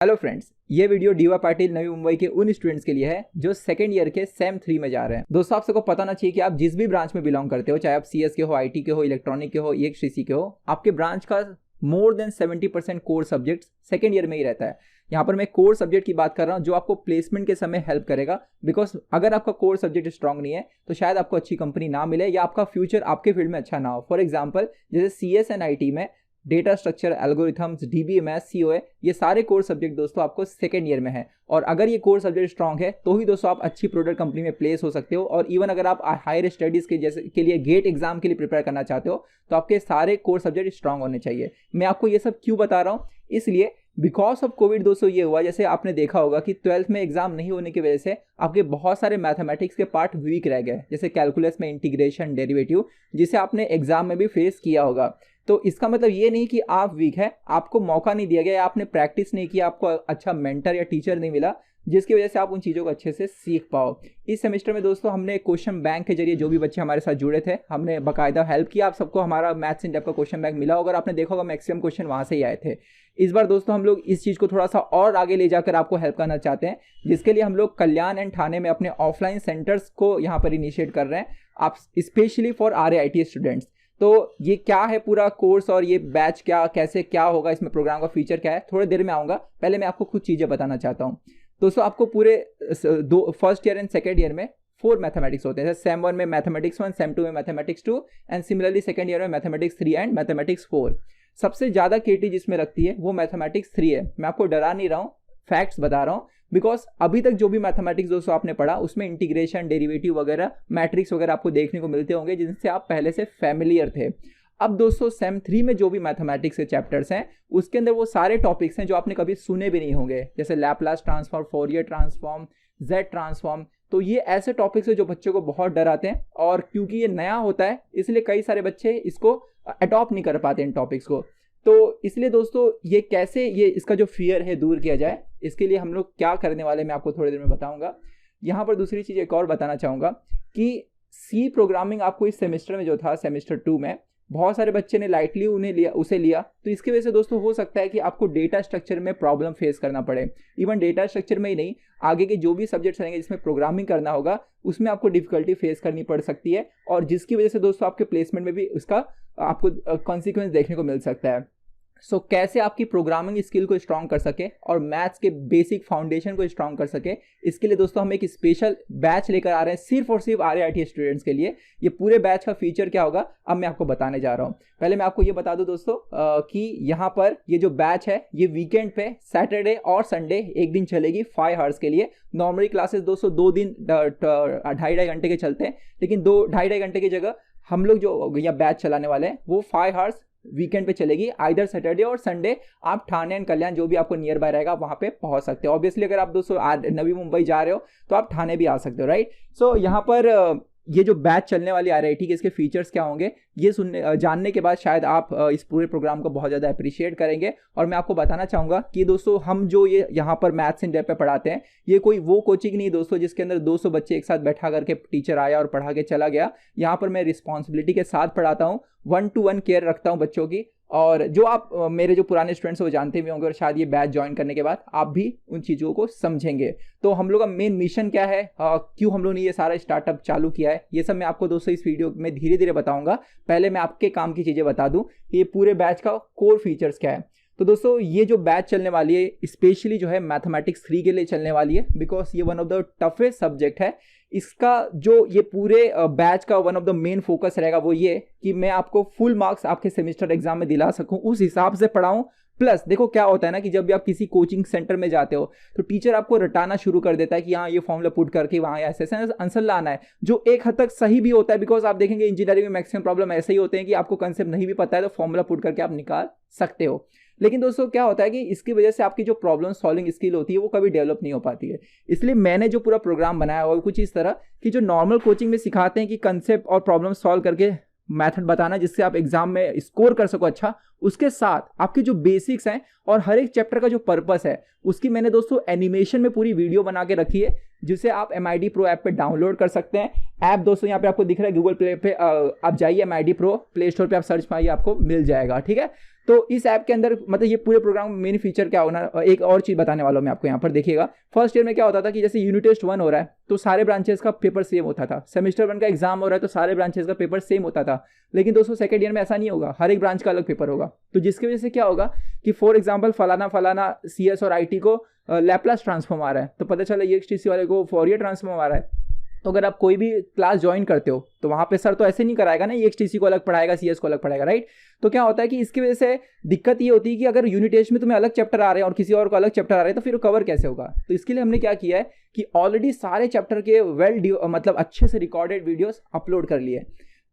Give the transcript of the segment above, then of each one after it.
Hello friends, ये video diva Patil Navi Mumbai के उन स्टूडेंट्स के लिए है जो सेकंड ईयर के सेम 3 में जा रहे हैं। दोस्तों, आप सबको पता ना चाहिए कि आप जिस भी ब्रांच में बिलोंग करते हो, चाहे आप सीएस के हो, आईटी के हो, इलेक्ट्रॉनिक के हो, ईएक्सटीसी के हो, आपके ब्रांच का more than 70% core subject second year में ही रहता है। यहाँ पर मैं कोर सब्जेक्ट की बात कर रहा हूँ जो आपको प्लेसमेंट के समय हेल्प करेगा। बिकॉज अगर आपका कोर सब्जेक्ट स्ट्रांग नहीं है तो शायद आपको अच्छी कंपनी ना मिले या आपका फ्यूचर आपके फील्ड में अच्छा ना हो। फॉर एग्जाम्पल, जैसे सीएस एंड आईटी में data structure, algorithms, DBMS, COA, ये सारे कोर सब्जेक्ट दोस्तों आपको सेकंड ईयर में है। और अगर ये कोर सब्जेक्ट स्ट्रांग है तो ही दोस्तों आप अच्छी प्रोडक्ट कंपनी में प्लेस हो सकते हो। और इवन अगर आप हायर स्टडीज के लिए गेट एग्जाम के लिए प्रिपेयर करना चाहते हो तो आपके सारे कोर सब्जेक्ट स्ट्रांग होने चाहिए। मैं आपको ये सब क्यों बता रहा हूँ, इसलिए बिकॉज ऑफ कोविड दोस्तों ये हुआ, जैसे आपने देखा होगा कि 12th में एग्जाम नहीं होने की वजह से आपके बहुत सारे मैथमेटिक्स के पार्ट वीक रह गए, जैसे कैलकुलस में इंटीग्रेशन, डेरिवेटिव, जिसे आपने एग्जाम में भी फेस किया होगा। तो इसका मतलब ये नहीं कि आप वीक है, आपको मौका नहीं दिया गया या आपने प्रैक्टिस नहीं किया, आपको अच्छा मेंटर या टीचर नहीं मिला जिसकी वजह से आप उन चीज़ों को अच्छे से सीख पाओ। इस सेमेस्टर में दोस्तों हमने क्वेश्चन बैंक के जरिए जो भी बच्चे हमारे साथ जुड़े थे, हमने बाकायदा हेल्प किया। आप सबको हमारा मैथ्स इन डेप्थ का क्वेश्चन बैंक मिला होगा, आपने देखा होगा मैक्सिमम क्वेश्चन वहाँ से ही आए थे। इस बार दोस्तों हम लोग इस चीज़ को थोड़ा सा और आगे ले जाकर आपको हेल्प करना चाहते हैं, जिसके लिए हम लोग कल्याण एंड ठाणे में अपने ऑफलाइन सेंटर्स को यहाँ पर इनिशिएट कर रहे हैं, आप स्पेशली फॉर RAIT स्टूडेंट्स। तो ये क्या है पूरा कोर्स और ये बैच कैसे क्या होगा, इसमें प्रोग्राम का फीचर क्या है, थोड़ी देर में आऊँगा। पहले मैं आपको कुछ चीज़ें बताना चाहता हूँ। दोस्तों, आपको पूरे first year and second year में 4 मैथमेटिक्स होते हैं। सेम 1 में मैथमेटिक्स 1, सेम 2 में mathematics 2 and similarly second year में मैथमेटिक्स 3 एंड मैथमेटिक्स 4। सबसे ज़्यादा केटी जिसमें रखती है वो मैथमेटिक्स 3 है। मैं आपको डरा नहीं रहा हूँ, फैक्ट्स बता रहा हूँ। बिकॉज अभी तक जो भी मैथमेटिक्स दोस्तों आपने पढ़ा उसमें इंटीग्रेशन, डेरिवेटिव वगैरह, मैट्रिक्स वगैरह आपको देखने को मिलते होंगे जिनसे आप पहले से फैमिलियर थे। अब दोस्तों सेम 3 में जो भी मैथमेटिक्स के चैप्टर्स हैं उसके अंदर वो सारे टॉपिक्स हैं जो आपने कभी सुने भी नहीं होंगे, जैसे Laplace transform, Fourier transform, Z transform. तो ये ऐसे टॉपिक्स हैं जो बच्चों को बहुत डराते हैं, और क्योंकि ये नया होता है इसलिए कई सारे बच्चे इसको अडॉप्ट नहीं कर पाते इन टॉपिक्स को। तो इसलिए दोस्तों ये कैसे इसका जो फियर है दूर किया जाए, इसके लिए हम लोग क्या करने वाले मैं आपको थोड़ी देर में बताऊंगा। यहाँ पर दूसरी चीज़ एक और बताना चाहूँगा कि सी प्रोग्रामिंग आपको इस सेमेस्टर में जो था, सेमेस्टर 2 में बहुत सारे बच्चे ने लाइटली उसे लिया। तो इसकी वजह से दोस्तों हो सकता है कि आपको डेटा स्ट्रक्चर में प्रॉब्लम फेस करना पड़े। इवन डेटा स्ट्रक्चर में ही नहीं, आगे के जो भी सब्जेक्ट्स रहेंगे जिसमें प्रोग्रामिंग करना होगा उसमें आपको डिफिकल्टी फेस करनी पड़ सकती है, और जिसकी वजह से दोस्तों आपके प्लेसमेंट में भी उसका आपको कॉन्सिक्वेंस देखने को मिल सकता है। सो कैसे आपकी प्रोग्रामिंग स्किल को स्ट्रॉन्ग कर सके और मैथ्स के बेसिक फाउंडेशन को स्ट्रॉन्ग कर सके, इसके लिए दोस्तों हम एक स्पेशल बैच लेकर आ रहे हैं सिर्फ और सिर्फ RAIT स्टूडेंट्स के लिए। ये पूरे बैच का फीचर क्या होगा अब मैं आपको बताने जा रहा हूँ। पहले मैं आपको ये बता दूं दोस्तों कि यहाँ पर ये जो बैच है ये वीकेंड पे सैटरडे और संडे एक दिन चलेगी 5 आवर्स के लिए। नॉर्मली क्लासेस दोस्तों 2 दिन 2.5 घंटे के चलते हैं, लेकिन 2.5 घंटे की जगह हम लोग जो यह बैच चलाने वाले हैं वो 5 आवर्स वीकेंड पे चलेगी। आइदर सैटरडे और संडे आप ठाणे एंड कल्याण जो भी आपको नियर बाय रहेगा वहां पे पहुंच सकते हो। ऑब्वियसली अगर आप दोस्तों नवी मुंबई जा रहे हो तो आप ठाणे भी आ सकते हो, राइट। सो यहाँ पर ये जो बैच चलने वाली RAIT के इसके फीचर्स क्या होंगे ये जानने के बाद शायद आप इस पूरे प्रोग्राम को बहुत ज़्यादा अप्रिशिएट करेंगे। और मैं आपको बताना चाहूँगा कि दोस्तों हम जो ये यहाँ पर मैथ्स इन डेप्थ पे पढ़ाते हैं ये कोई वो कोचिंग नहीं दोस्तों जिसके अंदर 200 बच्चे एक साथ बैठा करके टीचर आया और पढ़ा के चला गया। यहाँ पर मैं रिस्पॉन्सिबिलिटी के साथ पढ़ाता हूँ, 1-to-1 केयर रखता हूँ बच्चों की। और जो आप मेरे जो पुराने स्टूडेंट्स वो जानते भी होंगे, और शायद ये बैच ज्वाइन करने के बाद आप भी उन चीज़ों को समझेंगे। तो हम लोग का मेन मिशन क्या है, क्यों हम लोग ने ये सारा स्टार्टअप चालू किया है, ये सब मैं आपको दोस्तों इस वीडियो में धीरे धीरे बताऊंगा। पहले मैं आपके काम की चीज़ें बता दूं कि ये पूरे बैच का कोर फीचर्स क्या है। तो दोस्तों ये जो बैच चलने वाली है स्पेशली जो है मैथमेटिक्स 3 के लिए चलने वाली है, बिकॉज ये one of the toughest subject है। इसका जो ये पूरे बैच का one of the main focus रहेगा वो ये कि मैं आपको फुल मार्क्स आपके सेमेस्टर एग्जाम में दिला सकूं, उस हिसाब से पढ़ाऊं। प्लस देखो क्या होता है ना कि जब भी आप किसी कोचिंग सेंटर में जाते हो तो टीचर आपको रटाना शुरू कर देता है कि हाँ ये फॉर्मूला पुट करके वहाँ ऐसे आंसर लाना है, जो एक हद तक सही भी होता है। बिकॉज आप देखेंगे इंजीनियरिंग में मैक्सिमम प्रॉब्लम ऐसे ही होते हैं कि आपको कंसेप्ट नहीं भी पता है तो फॉर्मूला पुट करके आप निकाल सकते हो। लेकिन दोस्तों क्या होता है कि इसकी वजह से आपकी जो प्रॉब्लम सॉल्विंग स्किल होती है वो कभी डेवलप नहीं हो पाती है। इसलिए मैंने जो पूरा प्रोग्राम बनाया हुआ है कुछ इस तरह कि जो नॉर्मल कोचिंग में सिखाते हैं कि कंसेप्ट और प्रॉब्लम सॉल्व करके मेथड बताना जिससे आप एग्जाम में स्कोर कर सको अच्छा, उसके साथ आपके जो बेसिक्स हैं और हर एक चैप्टर का जो पर्पस है उसकी मैंने दोस्तों एनिमेशन में पूरी वीडियो बना के रखी है, जिसे आप MID Pro ऐप पे डाउनलोड कर सकते हैं। ऐप दोस्तों यहाँ पे आपको दिख रहा है गूगल प्ले पे, आप जाइए MID Pro प्ले स्टोर पे आप सर्च मारिए आपको मिल जाएगा, ठीक है। तो इस ऐप के अंदर मतलब ये पूरे प्रोग्राम में मेन फीचर क्या होना, एक और चीज़ बताने वाला हूँ मैं आपको यहाँ पर। देखिएगा फर्स्ट ईयर में क्या होता था कि जैसे यूनिट टेस्ट 1 हो रहा है तो सारे ब्रांचेस का पेपर सेम होता था, सेमेस्टर 1 का एग्जाम हो रहा है तो सारे ब्रांचेस का पेपर सेम होता था। लेकिन दोस्तों सेकंड ईयर में ऐसा नहीं होगा, हर एक ब्रांच का अलग पेपर होगा। तो जिसकी वजह से क्या होगा कि फॉर एग्जाम्पल फलाना फलाना CS और IT को लैपलास ट्रांसफॉर्म आ रहा है, तो पता चला EXTC वाले को फोरियर ट्रांसफॉर्म आ रहा है। तो अगर आप कोई भी क्लास ज्वाइन करते हो तो वहाँ पे सर तो ऐसे नहीं कराएगा ना, EXTC को अलग पढ़ाएगा, CS को अलग पढ़ाएगा, राइट। तो क्या होता है कि इसकी वजह से दिक्कत ये होती है कि अगर यूनिट टेस्ट में तुम्हें अलग चैप्टर आ रहे हैं और किसी और को अलग चैप्टर आ रहे हैं तो फिर कवर कैसे होगा। तो इसके लिए हमने क्या किया है कि ऑलरेडी सारे चैप्टर के मतलब अच्छे से रिकॉर्डेड वीडियोस अपलोड कर लिए।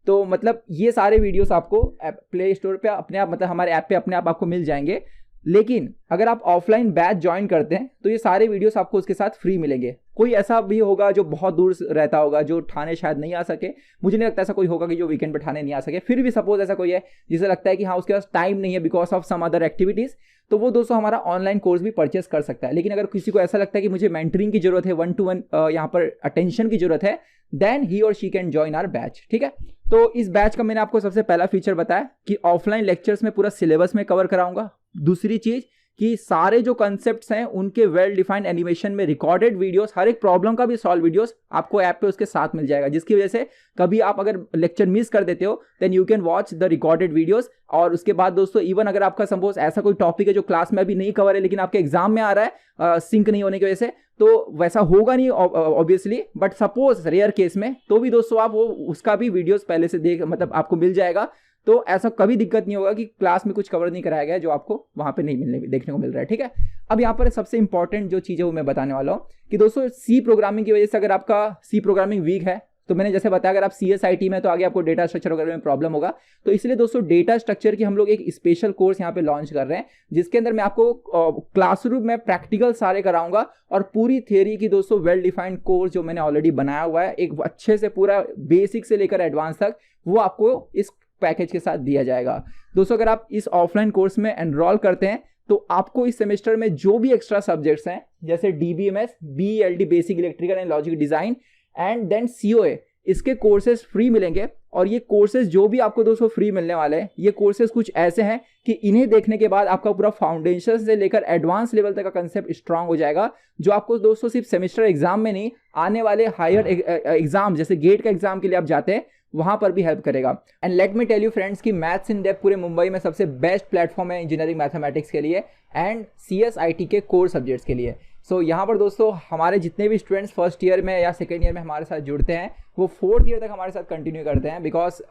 तो मतलब ये सारे वीडियोस आपको प्ले स्टोर पे अपने आप, मतलब हमारे ऐप पे अपने आप आपको मिल जाएंगे। लेकिन अगर आप ऑफलाइन बैच ज्वाइन करते हैं तो ये सारे वीडियोस आपको उसके साथ फ्री मिलेंगे। कोई ऐसा भी होगा जो बहुत दूर रहता होगा, जो ठाणे शायद नहीं आ सके, मुझे नहीं लगता ऐसा कोई होगा कि जो वीकेंड पे ठाणे नहीं आ सके। फिर भी सपोज ऐसा कोई है जिसे लगता है कि हाँ उसके पास टाइम नहीं है because of some other activities, तो वो दोस्तों हमारा ऑनलाइन कोर्स भी परचेस कर सकता है। लेकिन अगर किसी को ऐसा लगता है कि मुझे मेंटरिंग की जरूरत है, 1-to-1 यहाँ पर अटेंशन की जरूरत है, देन ही और she can join our batch, ठीक है। तो इस बैच का मैंने आपको सबसे पहला फीचर बताया कि ऑफलाइन लेक्चर्स में पूरा सिलेबस में कवर कराऊंगा। दूसरी चीज कि सारे जो कंसेप्ट्स हैं उनके वेल डिफाइंड एनिमेशन में रिकॉर्डेड वीडियोस, हर एक प्रॉब्लम का भी सॉल्व वीडियोस आपको ऐप पे उसके साथ मिल जाएगा, जिसकी वजह से कभी आप अगर लेक्चर मिस कर देते हो then you can watch the recorded videos. और उसके बाद दोस्तों इवन अगर आपका सपोज ऐसा कोई टॉपिक है जो क्लास में अभी नहीं कवर है लेकिन आपके एग्जाम में आ रहा है सिंक नहीं होने की वजह से, तो वैसा होगा नहीं obviously, but suppose rare case में तो भी दोस्तों आप वो उसका भी वीडियोस पहले से देख मतलब आपको मिल जाएगा। तो ऐसा कभी दिक्कत नहीं होगा कि क्लास में कुछ कवर नहीं कराया गया जो आपको वहां पे नहीं देखने को मिल रहा है, ठीक है। अब यहाँ पर सबसे इंपॉर्टेंट जो चीज़ है वो मैं बताने वाला हूँ कि दोस्तों सी प्रोग्रामिंग की वजह से अगर आपका सी प्रोग्रामिंग वीक है तो मैंने जैसे बताया अगर आप CSIT में तो आगे आपको डेटा स्ट्रक्चर वगैरह में प्रॉब्लम होगा। तो इसलिए दोस्तों डेटा स्ट्रक्चर की हम लोग एक स्पेशल कोर्स यहाँ पे लॉन्च कर रहे हैं जिसके अंदर मैं आपको क्लासरूम में प्रैक्टिकल सारे कराऊंगा और पूरी थियरी की दोस्तों वेल डिफाइंड कोर्स जो मैंने ऑलरेडी बनाया हुआ है एक अच्छे से पूरा बेसिक से लेकर एडवांस तक, वो आपको इस पैकेज के साथ दिया जाएगा। दोस्तों अगर आप इस ऑफलाइन कोर्स में एनरोल करते हैं तो आपको इस सेमेस्टर में जो भी एक्स्ट्रा सब्जेक्ट्स हैं जैसे DBMS, BELD basic electrical and logic design and then COA, इसके कोर्सेज फ्री मिलेंगे। और ये कोर्सेज जो भी आपको दोस्तों फ्री मिलने वाले हैं, ये कोर्सेज कुछ ऐसे हैं कि इन्हें देखने के बाद आपका पूरा फाउंडेशन से लेकर एडवांस लेवल तक का कंसेप्ट स्ट्रांग हो जाएगा, जो आपको दोस्तों सिर्फ सेमेस्टर एग्जाम में नहीं, आने वाले हायर एग्जाम जैसे गेट का एग्जाम के लिए आप जाते हैं वहां पर भी हेल्प करेगा। And let me tell you friends कि मैथ्स इन डेप्थ पूरे मुंबई में सबसे बेस्ट प्लेटफॉर्म है इंजीनियरिंग मैथमेटिक्स के लिए एंड CSIT के कोर सब्जेक्ट्स के लिए। सो यहाँ पर दोस्तों हमारे जितने भी स्टूडेंट्स फर्स्ट ईयर में या सेकेंड ईयर में हमारे साथ जुड़ते हैं वो 4th ईयर तक हमारे साथ कंटिन्यू करते हैं, बिकॉज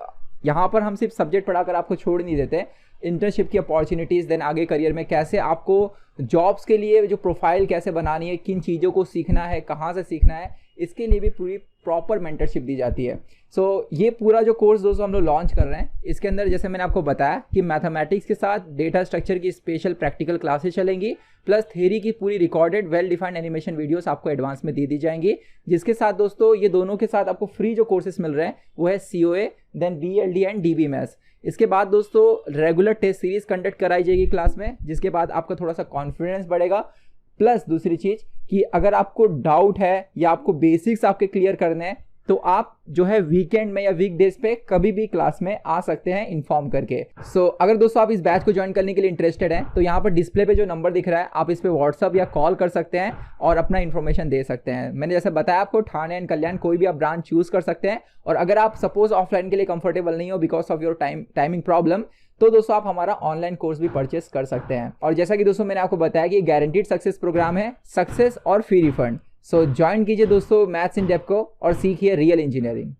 यहाँ पर हम सिर्फ सब्जेक्ट पढ़ाकर आपको छोड़ नहीं देते, इंटर्नशिप की अपॉर्चुनिटीज़, देन आगे करियर में कैसे आपको जॉब्स के लिए जो प्रोफाइल कैसे बनानी है, किन चीज़ों को सीखना है, कहाँ से सीखना है, इसके लिए भी पूरी प्रॉपर मेंटरशिप दी जाती है। सो ये पूरा जो कोर्स दोस्तों हम लोग लॉन्च कर रहे हैं, इसके अंदर जैसे मैंने आपको बताया कि मैथमेटिक्स के साथ डेटा स्ट्रक्चर की स्पेशल प्रैक्टिकल क्लासेस चलेंगी, प्लस थ्योरी की पूरी recorded well defined animation videos आपको एडवांस में दी जाएंगी, जिसके साथ दोस्तों ये दोनों के साथ आपको फ्री जो कोर्सेज मिल रहे हैं वो है COA, then BELD and DBMS। इसके बाद दोस्तों रेगुलर टेस्ट सीरीज कंडक्ट कराई जाएगी क्लास में, जिसके बाद आपका थोड़ा सा कॉन्फिडेंस बढ़ेगा। प्लस दूसरी चीज़ कि अगर आपको डाउट है या आपको बेसिक्स आपके क्लियर करने हैं तो आप जो है वीकेंड में या वीकडेज पे कभी भी क्लास में आ सकते हैं इन्फॉर्म करके। सो अगर दोस्तों आप इस बैच को ज्वाइन करने के लिए इंटरेस्टेड हैं तो यहाँ पर डिस्प्ले पे जो नंबर दिख रहा है आप इस पे व्हाट्सअप या कॉल कर सकते हैं और अपना इन्फॉर्मेशन दे सकते हैं। मैंने जैसे बताया आपको ठाणे एंड कल्याण कोई भी आप ब्रांच चूज कर सकते हैं। और अगर आप सपोज ऑफलाइन के लिए कंफर्टेबल नहीं हो because of your timing problem, तो दोस्तों आप हमारा ऑनलाइन कोर्स भी परचेस कर सकते हैं। और जैसा कि दोस्तों मैंने आपको बताया कि गारंटीड सक्सेस प्रोग्राम है, सक्सेस और फ्री रिफंड। सो ज्वाइन कीजिए दोस्तों मैथ्स इन डेप्थ को और सीखिए रियल इंजीनियरिंग।